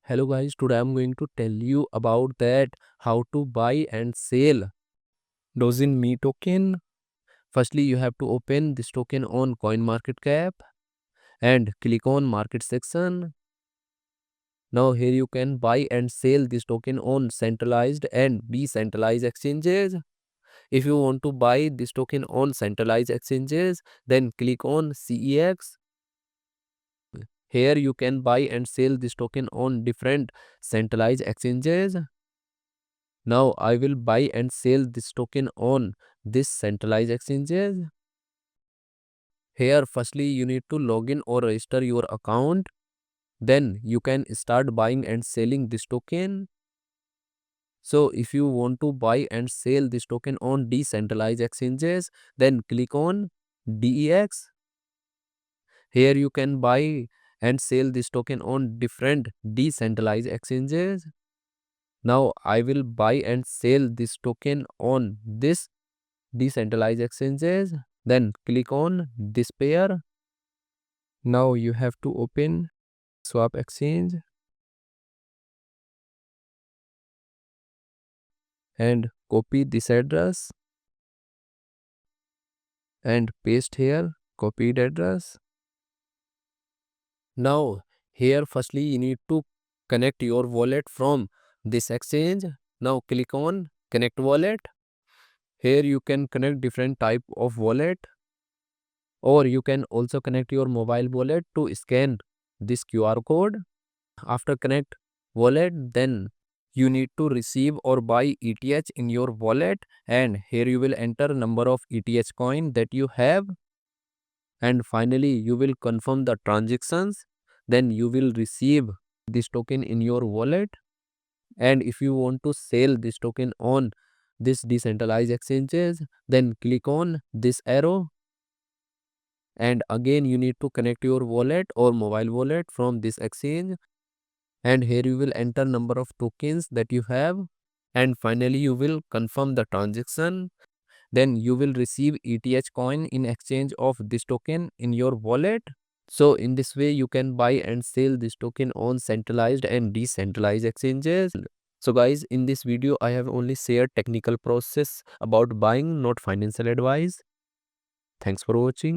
Hello guys, today I'm going to tell you about that how to buy and sell Dozin Me token. Firstly, you have to open this token on CoinMarketCap and click on market section. Now here you can buy and sell this token on centralized and decentralized exchanges. If you want to buy this token on centralized exchanges, then click on CEX. Here you can buy and sell this token on different centralized exchanges. Now I will buy and sell this token on this centralized exchanges. Here firstly you need to log in or register your account. Then you can start buying and selling this token. So if you want to buy and sell this token on decentralized exchanges, then click on DEX. Here you can buy and sell this token on different decentralized exchanges. Now I will buy and sell this token on this decentralized exchanges. Then click on this pair. Now you have to open swap exchange and copy this address and paste here copied address. Now here firstly you need to connect your wallet from this exchange. Now click on connect wallet. Here you can connect different type of wallet, or you can also connect your mobile wallet to scan this QR code. After connect wallet, then you need to receive or buy ETH in your wallet, and here you will enter number of ETH coin that you have, and finally you will confirm the transactions. Then you will receive this token in your wallet. And if you want to sell this token on this decentralized exchanges, then click on this arrow, and again you need to connect your wallet or mobile wallet from this exchange, and here you will enter number of tokens that you have, and finally you will confirm the transaction. Then you will receive ETH coin in exchange of this token in your wallet. So in this way you can buy and sell this token on centralized and decentralized exchanges. So guys, in this video I have only shared technical process about buying, not financial advice. Thanks for watching.